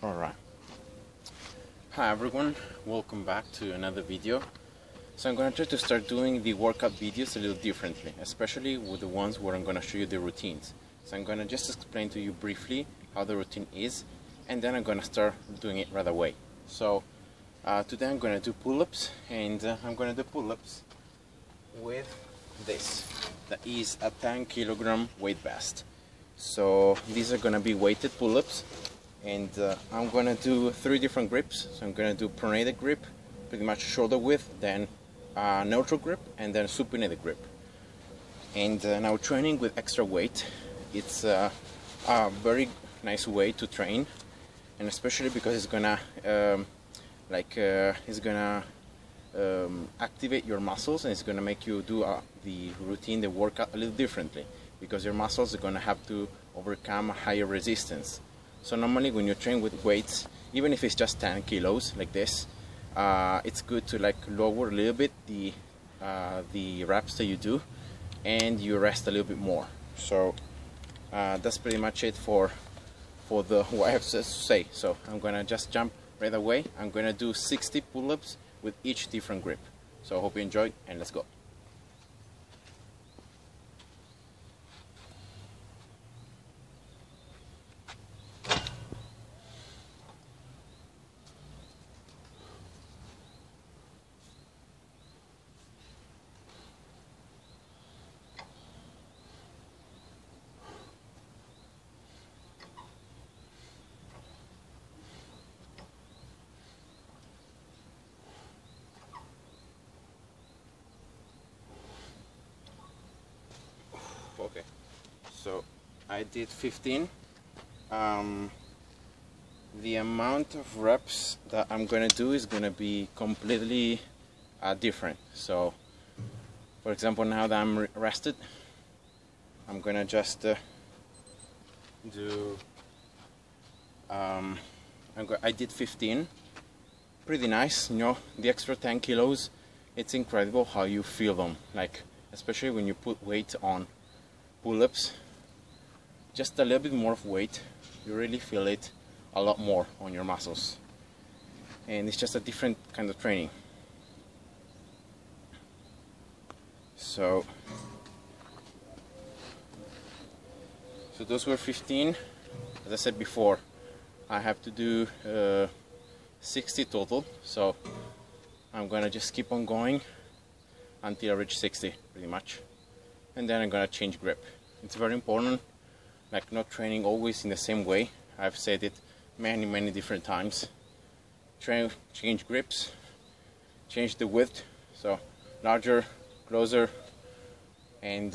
Alright, hi everyone, welcome back to another video. So I'm going to try to start doing the workout videos a little differently, especially with the ones where I'm going to show you the routines. So I'm going to just explain to you briefly how the routine is, and then I'm going to start doing it right away. So today I'm going to do pull-ups, and I'm going to do pull-ups with this. That is a 10 kilogram weight vest. So these are going to be weighted pull-ups. And I'm gonna do 3 different grips. So I'm gonna do pronated grip, pretty much shoulder width, then neutral grip, and then supinated grip. And now training with extra weight, it's a very nice way to train, and especially because it's gonna activate your muscles, and it's gonna make you do the routine, the workout a little differently, because your muscles are gonna have to overcome a higher resistance. So normally when you train with weights, even if it's just 10 kilos like this, it's good to lower a little bit the reps that you do, and you rest a little bit more. So that's pretty much it for what I have to say. So I'm gonna just jump right away. I'm gonna do 60 pull-ups with each different grip. So I hope you enjoy, and let's go. Okay, so I did 15. The amount of reps that I'm gonna do is gonna be completely different. So for example, now that I'm rested, I'm gonna just do I did 15. Pretty nice, you know. The extra 10 kilos, it's incredible how you feel them, especially when you put weight on pull-ups. Just a little bit more of weight, you really feel it a lot more on your muscles, and it's just a different kind of training. So those were 15. As I said before, I have to do 60 total, so I'm gonna just keep on going until I reach 60 pretty much, and then I'm gonna change grip. It's very important, not training always in the same way. I've said it many different times. Change grips, change the width, so larger, closer, and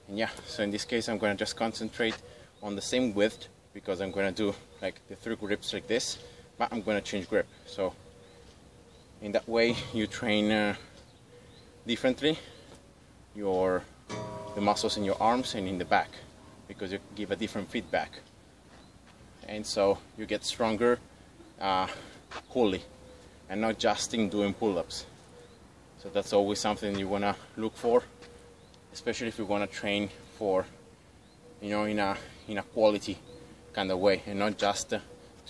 yeah. So in this case I'm gonna just concentrate on the same width, because I'm gonna do the 3 grips like this, but I'm gonna change grip. So in that way you train differently the muscles in your arms and in the back, because you give a different feedback, and so you get stronger wholly, and not just in doing pull-ups. So that's always something you want to look for, especially if you want to train for, in a quality kind of way, and not just to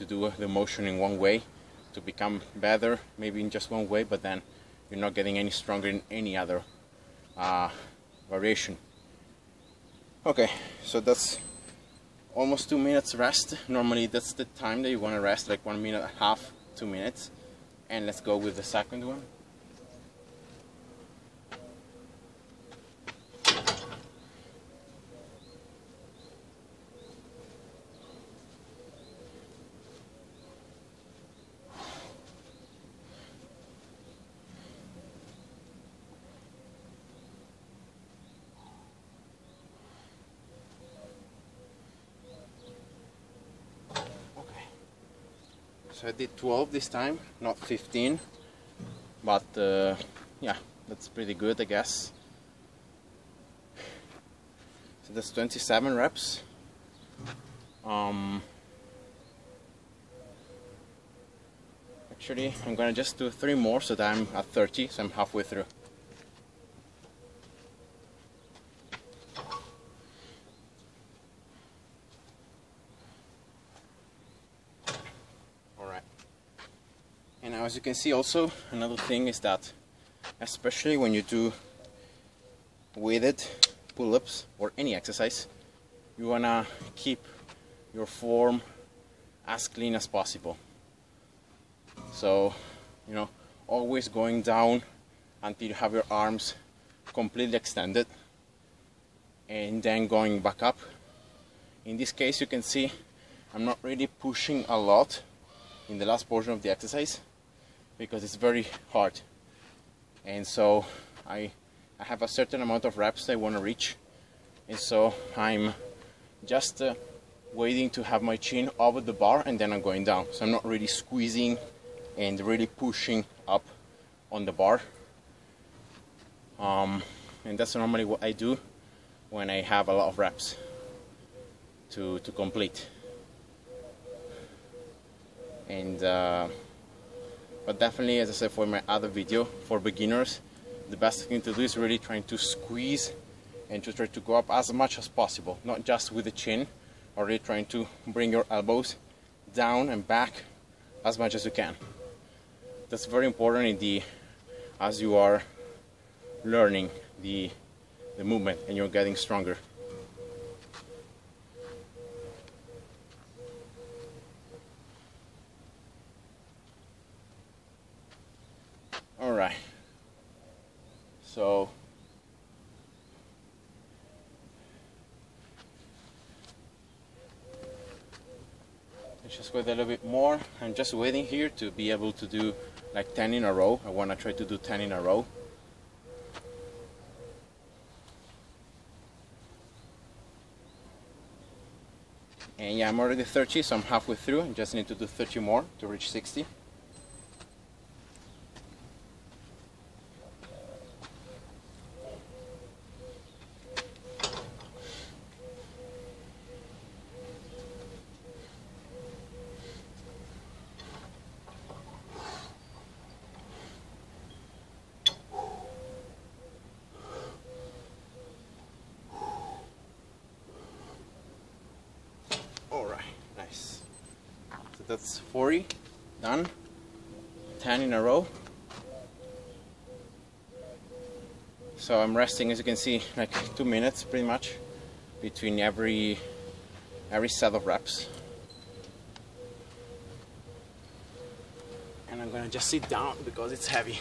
do the motion in one way to become better, maybe in just one way, but then you're not getting any stronger in any other variation. Okay, so that's almost 2 minutes rest. Normally that's the time that you want to rest, 1.5 minutes, 2 minutes. And let's go with the second one. So I did 12 this time, not 15, but yeah, that's pretty good, I guess. So that's 27 reps. Actually, I'm gonna just do 3 more so that I'm at 30, so I'm halfway through. Now, as you can see, also another thing is that, especially when you do weighted pull-ups or any exercise, you wanna keep your form as clean as possible. So, you know, always going down until you have your arms completely extended, and then going back up. In this case, you can see I'm not really pushing a lot in the last portion of the exercise because it's very hard, and so I have a certain amount of reps I want to reach, and so I'm just waiting to have my chin over the bar, and then I'm going down. So I'm not really squeezing and really pushing up on the bar, and that's normally what I do when I have a lot of reps to complete. And but definitely, as I said for my other video, for beginners, the best thing to do is really trying to squeeze and to try to go up as much as possible, not just with the chin, or really trying to bring your elbows down and back as much as you can. That's very important as you are learning the movement and you're getting stronger. Alright, so let's just wait a little bit more. I'm just waiting here to be able to do like 10 in a row. I want to try to do 10 in a row. And yeah, I'm already 30, so I'm halfway through. I just need to do 30 more to reach 60. Alright, nice. So that's 40 done. 10 in a row. So I'm resting, as you can see, like 2 minutes pretty much between every set of reps. And I'm gonna just sit down because it's heavy.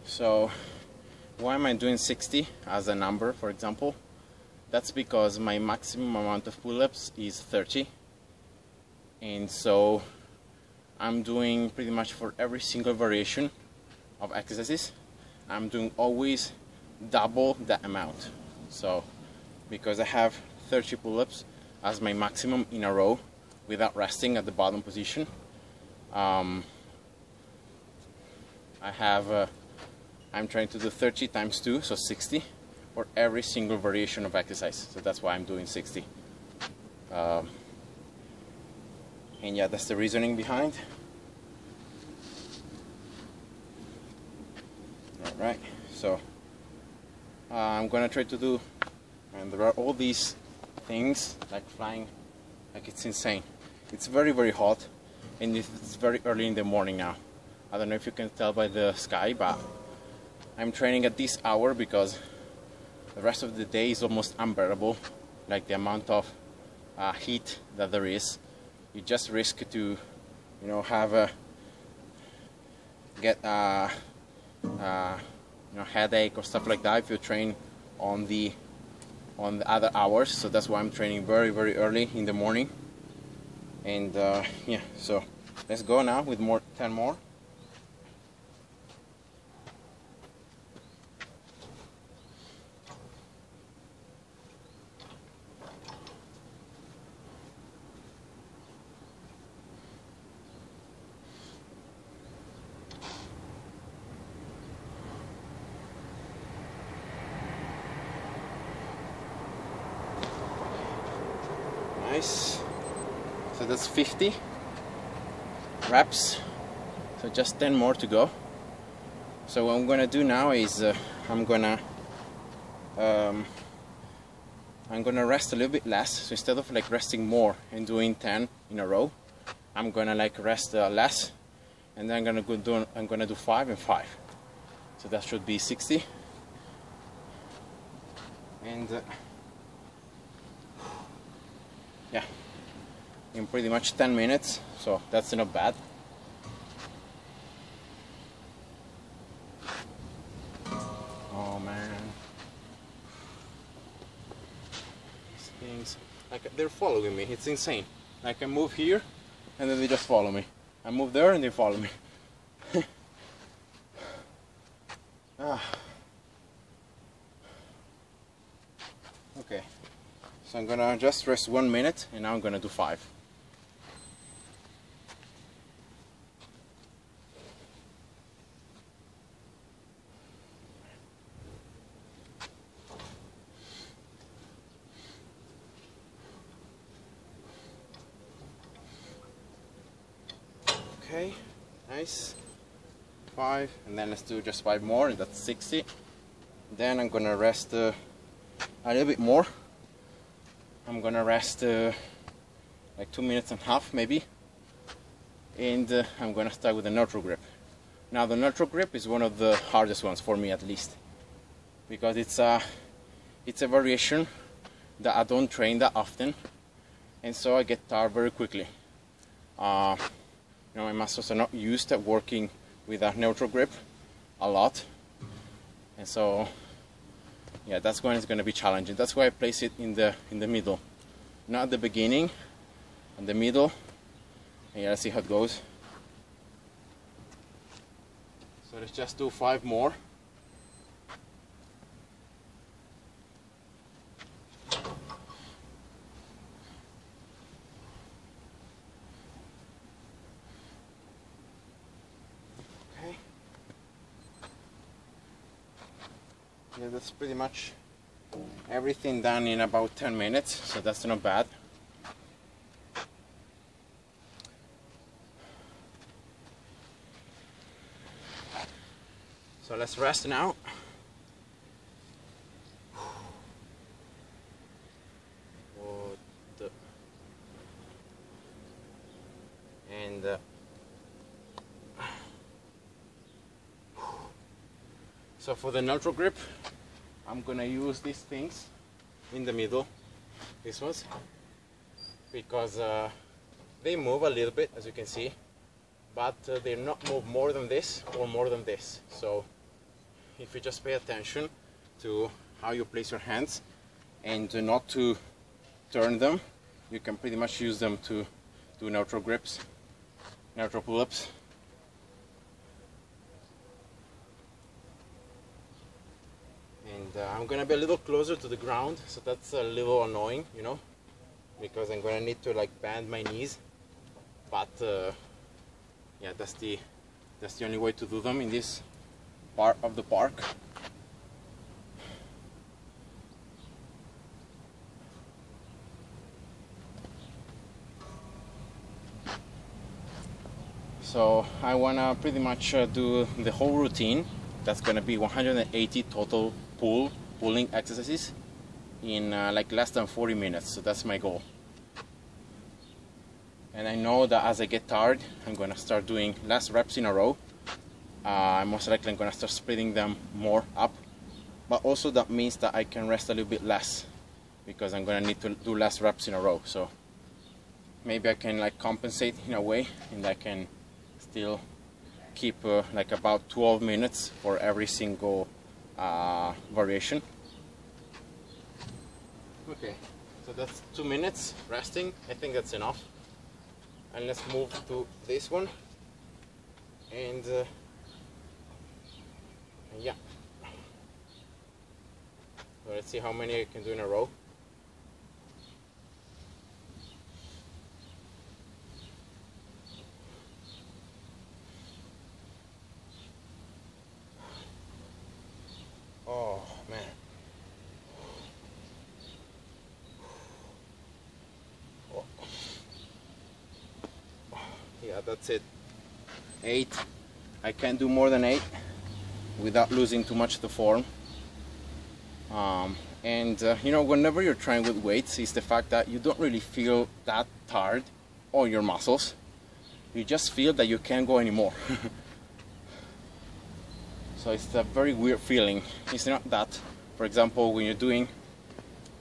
So why am I doing 60 as a number, for example? That's because my maximum amount of pull-ups is 30, and so I'm doing pretty much for every single variation of exercises, I'm doing always double that amount. So because I have 30 pull-ups as my maximum in a row without resting at the bottom position, I'm trying to do 30 times 2, so 60 for every single variation of exercise. So that's why I'm doing 60. And yeah, that's the reasoning behind. Alright, so I'm gonna try to do, and there are all these things like flying, like it's insane. It's very, very hot, and it's very early in the morning now. I don't know if you can tell by the sky, but I'm training at this hour because the rest of the day is almost unbearable. Like the amount of heat that there is, you just risk to, you know, have get you know, headache or stuff like that if you train on the other hours. So that's why I'm training very, very early in the morning. And yeah, so let's go now with 10 more. So that's 50 reps, so just 10 more to go. So what I'm gonna do now is I'm gonna rest a little bit less. So instead of like resting more and doing 10 in a row, I'm gonna like rest less, and then I'm gonna do 5 and 5. So that should be 60. And yeah, in pretty much 10 minutes, so that's not bad. Oh man, these things, like, they're following me. It's insane. Like, I move here and then they just follow me. I move there and they follow me. Okay, so I'm gonna just rest 1 minute, and now I'm gonna do 5. Okay, nice. 5, and then let's do just 5 more, and that's 60. Then I'm gonna rest a little bit more. I'm gonna rest like 2.5 minutes maybe, and I'm gonna start with the neutral grip. Now the neutral grip is one of the hardest ones for me, at least, because it's a variation that I don't train that often, and so I get tired very quickly. You know, my muscles are not used to working with a neutral grip a lot, and so yeah, that's when it's going to be challenging. That's why I place it in the middle, not at the beginning, in the middle. And yeah, let's see how it goes. So let's just do 5 more. Okay. Yeah, that's pretty much everything done in about 10 minutes, so that's not bad. So let's rest now. And so for the neutral grip, I'm gonna use these things in the middle, these ones, because they move a little bit, as you can see, but they're not move more than this or more than this. So if you just pay attention to how you place your hands and not to turn them, you can pretty much use them to do neutral grips, neutral pull-ups. And I'm gonna be a little closer to the ground, so that's a little annoying, you know, because I'm gonna need to like bend my knees. But yeah, that's the only way to do them in this part of the park. So I wanna pretty much do the whole routine. That's gonna be 180 total pulling exercises in like less than 40 minutes. So that's my goal. And I know that as I get tired, I'm gonna start doing less reps in a row. Most likely I'm gonna start splitting them more up, but also that means that I can rest a little bit less, because I'm gonna need to do less reps in a row. So maybe I can like compensate in a way, and I can still keep like about 12 minutes for every single variation. Okay, so that's 2 minutes resting. I think that's enough. And let's move to this one, and yeah, so let's see how many I can do in a row. Oh man. yeah, that's it. 8. I can't do more than 8 without losing too much the form. You know, whenever you're trying with weights, is the fact that you don't really feel that tired on your muscles. You just feel that you can't go anymore. So it's a very weird feeling. It's not that, for example, when you're doing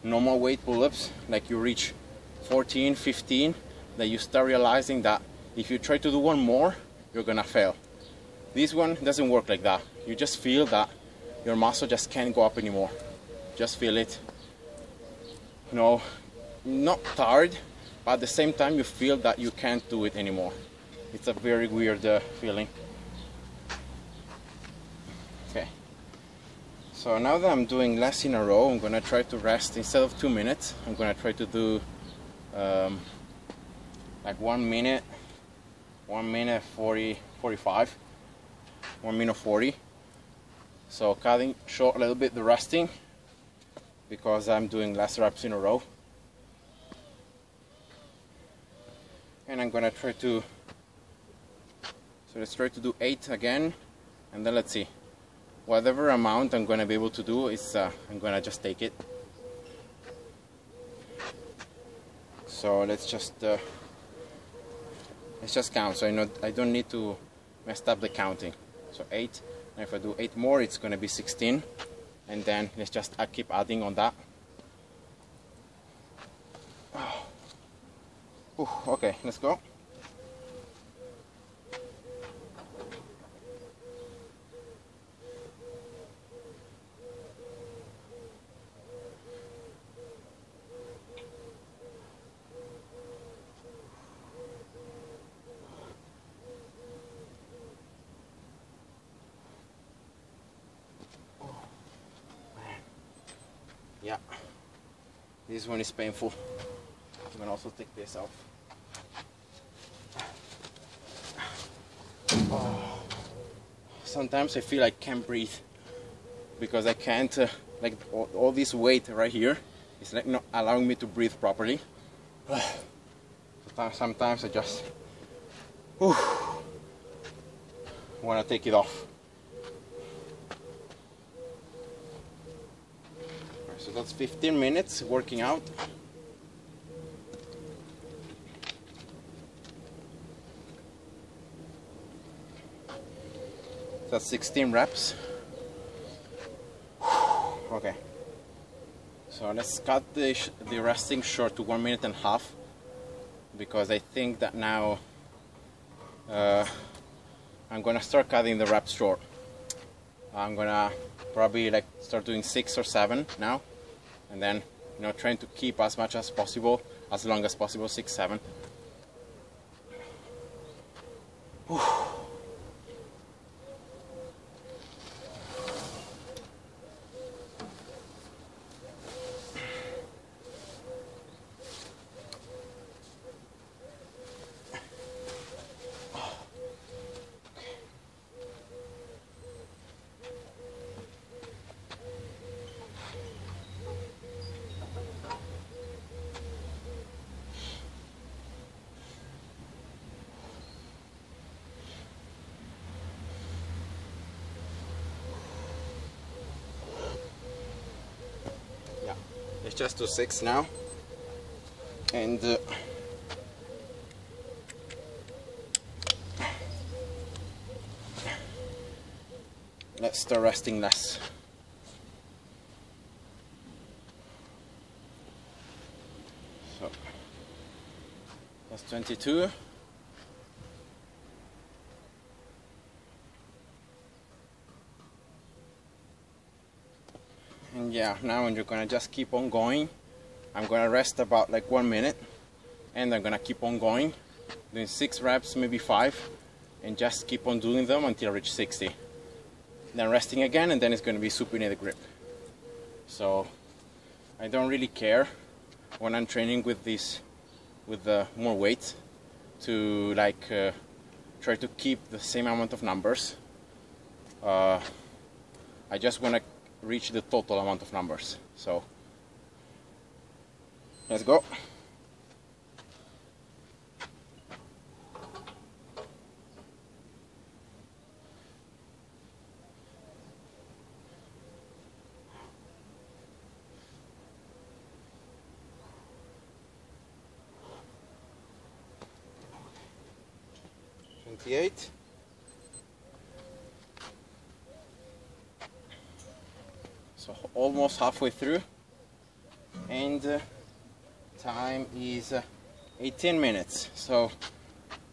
normal weight pull-ups, like you reach 14, 15, that you start realizing that if you try to do one more, you're gonna fail. This one doesn't work like that. You just feel that your muscle just can't go up anymore. Just feel it. You know, not tired, but at the same time you feel that you can't do it anymore. It's a very weird feeling. Okay. So now that I'm doing less in a row, I'm gonna try to rest. Instead of 2 minutes, I'm gonna try to do like 1 minute, 1 minute 45, 1 minute 40. So cutting short a little bit the resting, because I'm doing less reps in a row. And I'm gonna try to, so let's try to do 8 again, and then let's see. Whatever amount I'm gonna be able to do is, I'm gonna just take it. So let's just count, so I know I don't need to mess up the counting. So 8, and if I do 8 more, it's gonna be 16. And then let's just keep adding on that. Oh. Okay, let's go. Yeah, this one is painful. I'm gonna also take this off. Oh. Sometimes I feel I can't breathe because I can't, like all this weight right here is like not allowing me to breathe properly. Sometimes I just want to take it off. So that's 15 minutes working out. That's 16 reps. Okay. So let's cut the resting short to 1 minute and a half, because I think that now I'm gonna start cutting the reps short. I'm gonna probably like start doing 6 or 7 now, and then, you know, trying to keep as much as possible, as long as possible, 6, 7. Let's just do 6 now, and let's start resting less. So that's 22. And yeah, now you're gonna just keep on going. I'm gonna rest about like 1 minute, and I'm gonna keep on going, doing 6 reps, maybe 5, and just keep on doing them until I reach 60. Then resting again, and then it's gonna be supinated grip. So I don't really care when I'm training with this, with more weight, to like try to keep the same amount of numbers. I just wanna reach the total amount of numbers. So let's go. 28. So almost halfway through, and time is 18 minutes. So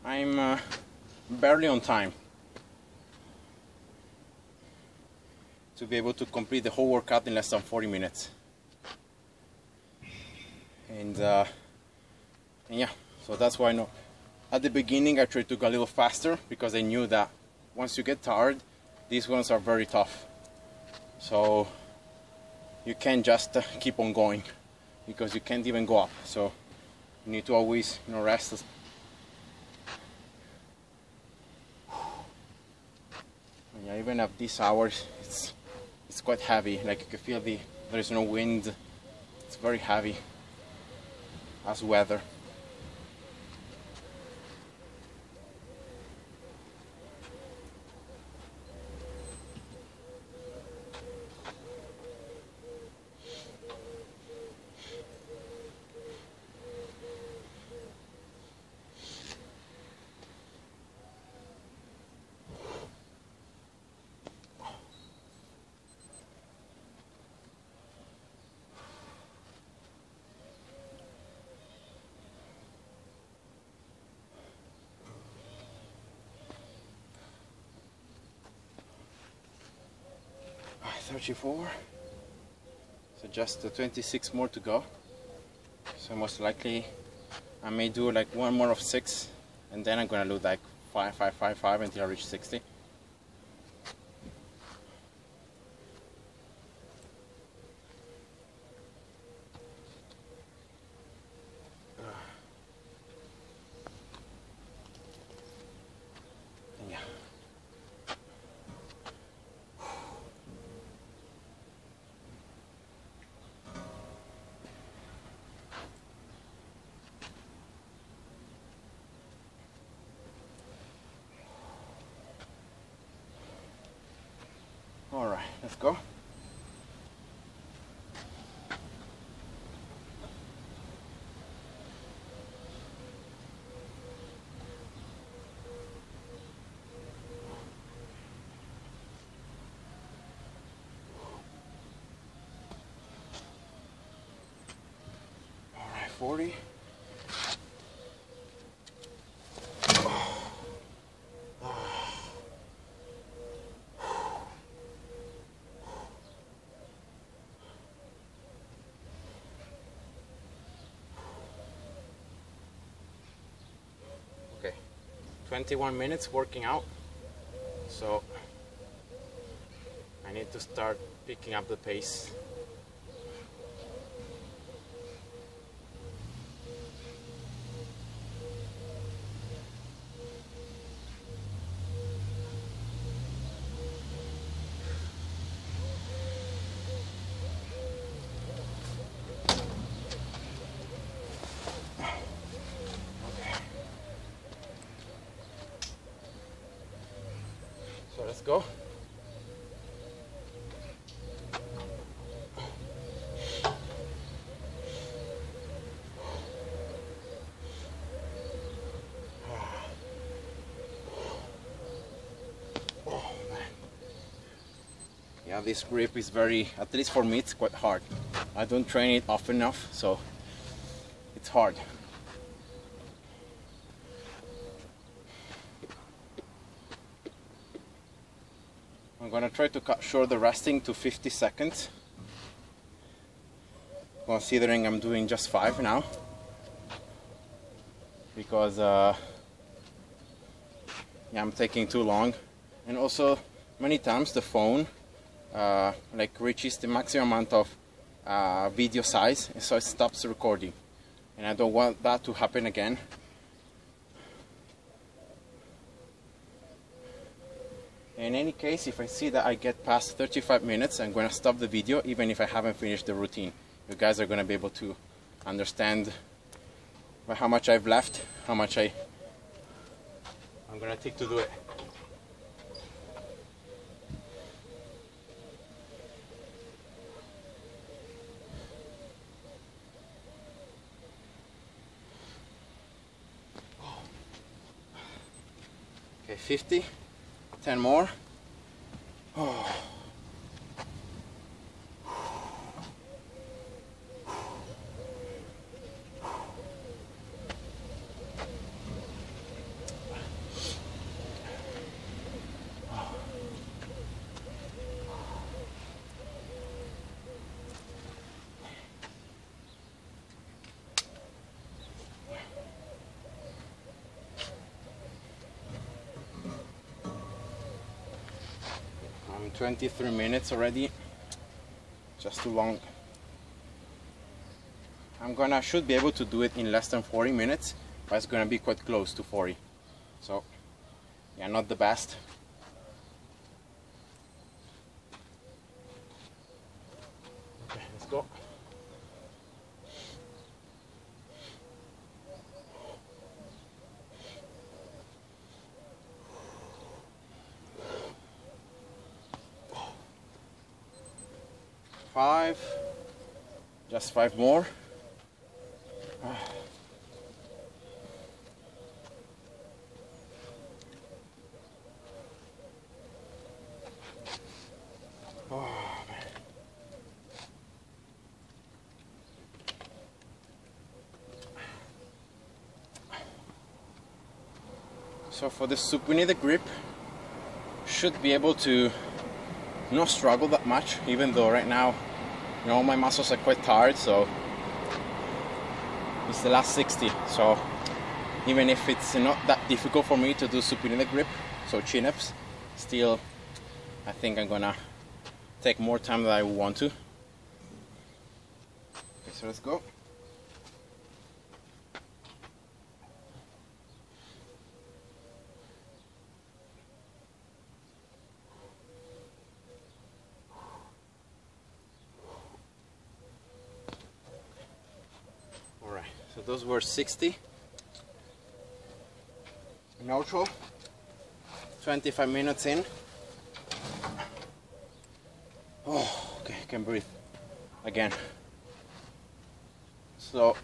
I'm barely on time to be able to complete the whole workout in less than 40 minutes. And yeah, so that's why I know at the beginning I tried to go a little faster, because I knew that once you get tired, these ones are very tough. So you can't just keep on going, because you can't even go up. So you need to always, rest. Yeah, even at these hours, it's quite heavy. Like you can feel there is no wind. It's very heavy as weather. All right, 34. So just 26 more to go. So most likely I may do like one more of 6, and then I'm gonna do like 5, 5, 5, 5 until I reach 60. Yeah. All right, let's go. All right, 40. Okay, 21 minutes working out. So I need to start picking up the pace. So let's go. Oh man. Yeah, this grip is very, at least for me, it's quite hard. I don't train it often enough, so it's hard. I'm gonna try to cut short the resting to 50 seconds, considering I'm doing just 5 now, because yeah, I'm taking too long, and also many times the phone like reaches the maximum amount of video size, and so it stops recording, and I don't want that to happen again. In any case, if I see that I get past 35 minutes, I'm going to stop the video, even if I haven't finished the routine. You guys are going to be able to understand how much I've left, how much I'm going to take to do it. Okay, 50, 10 more. Oh. I'm 23 minutes already, just too long. Should be able to do it in less than 40 minutes, but it's gonna be quite close to 40. So yeah, not the best. Okay, let's go. Five, just 5 more. Oh, man. So for the supine, the grip should be able to not struggle that much, even though right now, you know, my muscles are quite tired. So it's the last 60, so even if it's not that difficult for me to do supine grip, so chin-ups, still I think I'm gonna take more time than I want to. Okay, so let's go. Alright, so those were 60. Neutral. 25 minutes in. Oh, okay, can breathe again. So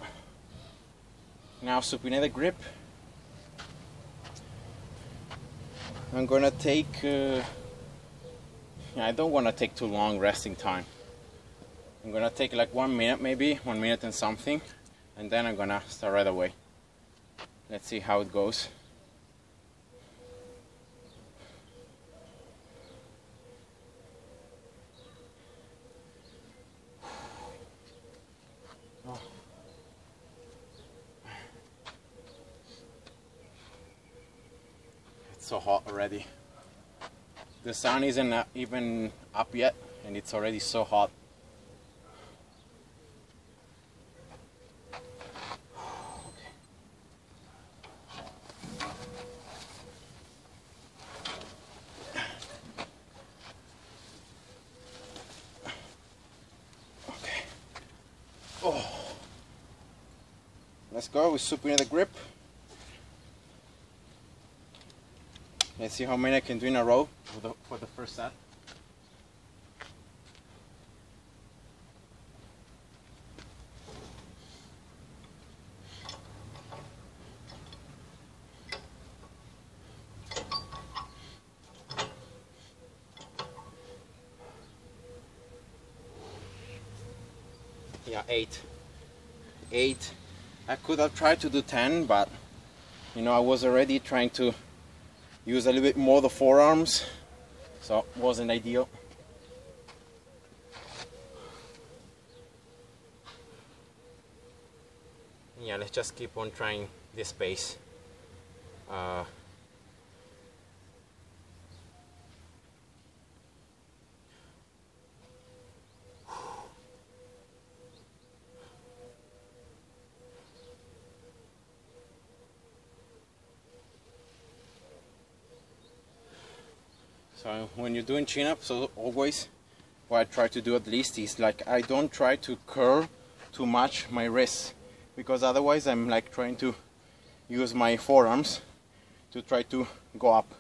now supine the grip. I'm gonna take. I don't want to take too long resting time. I'm gonna take like 1 minute, maybe 1 minute and something, and then I'm gonna start right away. Let's see how it goes. Oh. It's so hot already. The sun isn't even up yet, and it's already so hot. Oh. Let's go with supine the grip. Let's see how many I can do in a row for the first set. Yeah, 8. I could have tried to do 10, but you know, I was already trying to use a little bit more the forearms, so it wasn't ideal. Yeah, let's just keep on trying this pace. So when you're doing chin-ups, so always what I try to do at least is like I don't try to curl too much my wrists, because otherwise I'm like trying to use my forearms to try to go up.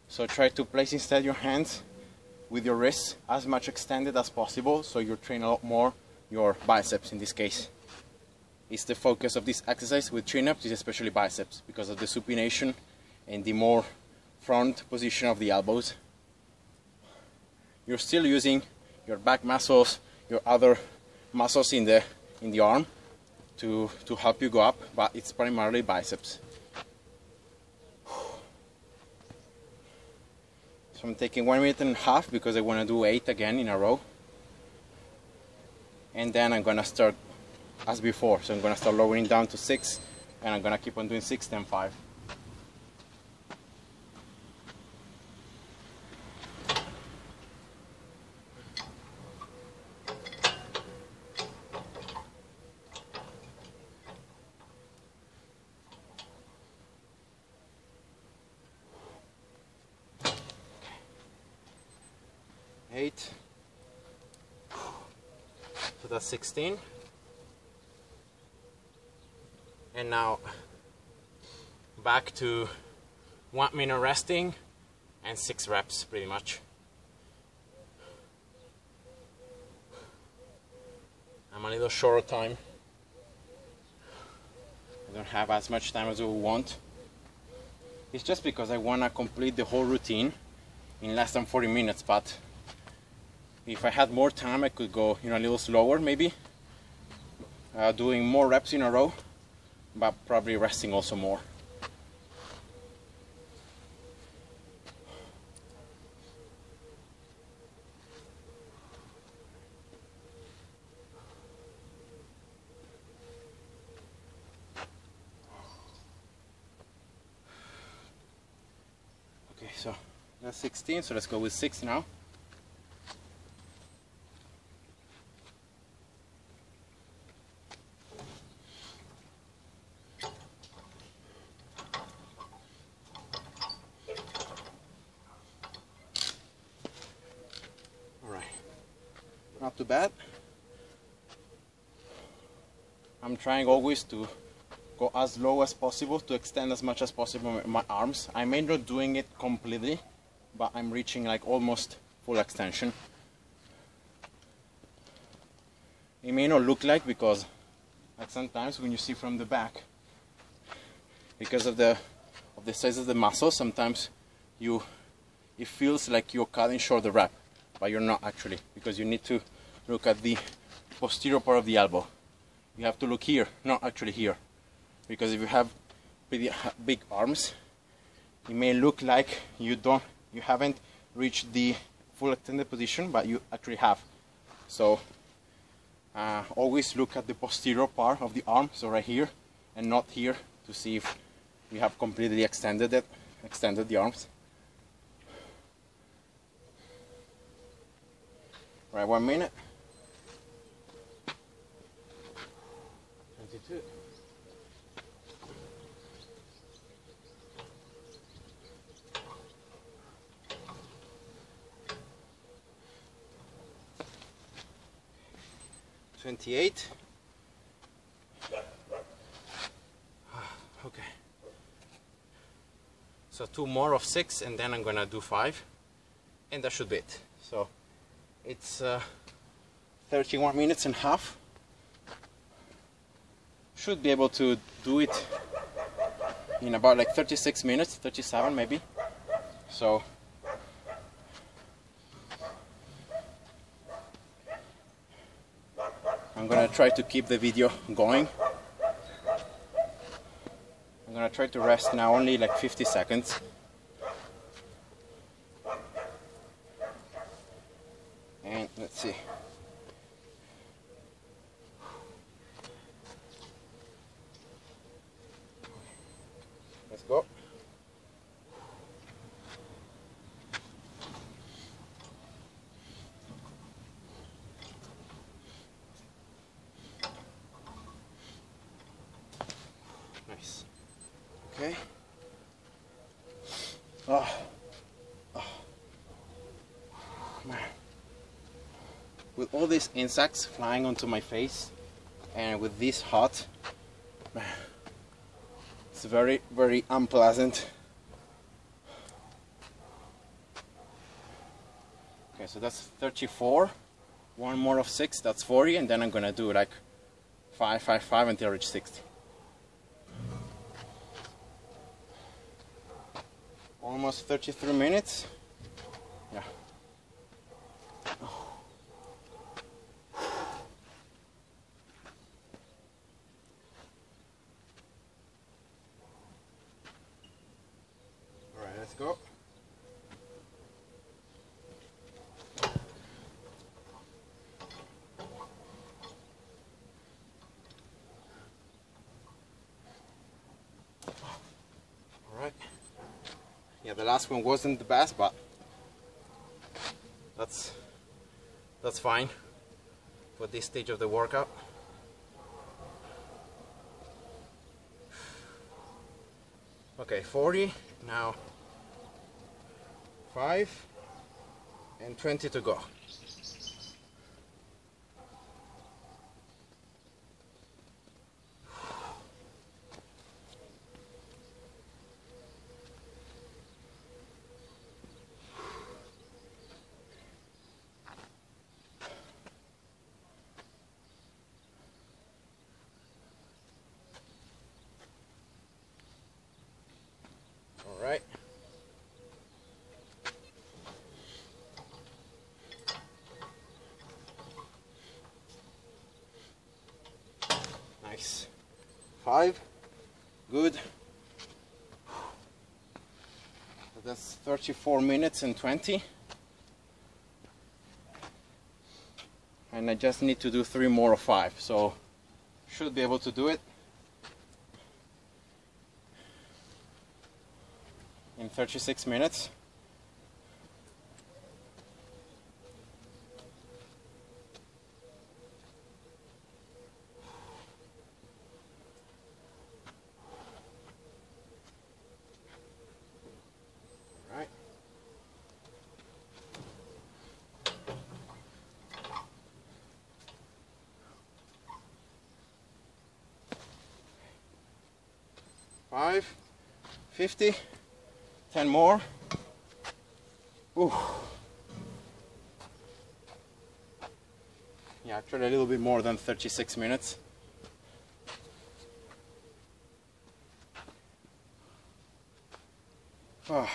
So try to place instead your hands with your wrists as much extended as possible, so you train a lot more your biceps in this case. It's the focus of this exercise with chin-ups, is especially biceps, because of the supination and the more front position of the elbows. You're still using your back muscles, your other muscles in the arm to help you go up, but it's primarily biceps. So I'm taking 1.5 minutes because I want to do 8 again in a row. And then I'm gonna start as before. So I'm gonna start lowering down to 6, and I'm gonna keep on doing 6, then 5. Eight. So that's 16. And now back to 1 minute resting and 6 reps pretty much. I'm a little short of time. I don't have as much time as I want. It's just because I want to complete the whole routine in less than 40 minutes, but if I had more time, I could go a little slower maybe, doing more reps in a row, but probably resting also more. Okay, so that's 16, so let's go with 6 now. Not too bad. I'm trying always to go as low as possible, to extend as much as possible my arms. I may not doing it completely, but I'm reaching like almost full extension. It may not look like, because like sometimes when you see from the back, because of the size of the muscle, sometimes it feels like you're cutting short the rep, but you're not actually, because you need to look at the posterior part of the elbow. You have to look here, not actually here, because if you have pretty big arms, it may look like you haven't reached the full extended position, but you actually have. So always look at the posterior part of the arm, so right here and not here, to see if you have completely extended the arms. Right, 1 minute. 22. $28. Okay. So 2 more of 6, and then I'm gonna do 5, and that should be it. So it's 31 minutes and a half. Should be able to do it in about like 36 minutes, 37 maybe. So I'm gonna try to keep the video going. I'm gonna try to rest now only like 50 seconds. And let's see. Let's go. Nice. Okay. Oh. Man. With all these insects flying onto my face, and with this hot, man, it's very, very unpleasant. Okay, so that's 34. 1 more of 6, that's 40, and then I'm gonna do like 5, 5, 5 until I reach 60. almost 33 minutes. Yeah. Alright, let's go. Alright. Yeah, the last one wasn't the best, but that's fine for this stage of the workout. Okay, 40 now, 5 and 20 to go. All right. Nice. 5. Good. So that's 34 minutes and 20. And I just need to do 3 more of 5. So should be able to do it in 36 minutes. All right. Five, 50. 10 more. Ooh. Yeah, actually a little bit more than 36 minutes. Oh.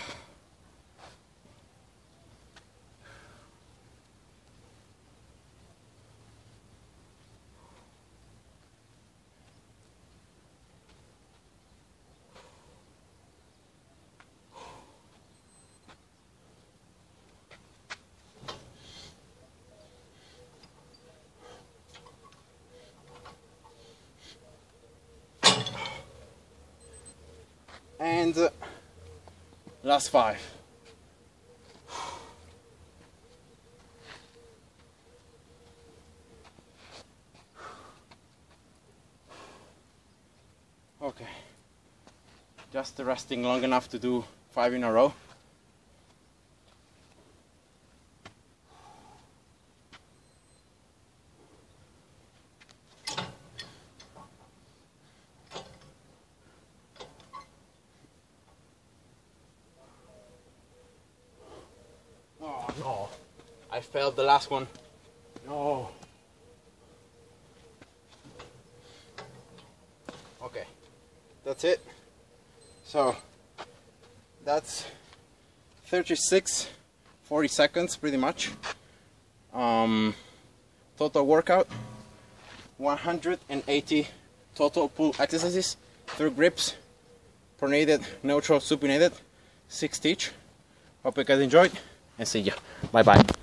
And last 5. Okay, just resting long enough to do 5 in a row. Oh no, I failed the last one. No. Okay, that's it. So that's 36, 40 seconds pretty much. Total workout, 180 total pull exercises, 3 grips, pronated, neutral, supinated, 6 each. Hope you guys enjoyed and see ya. Bye bye.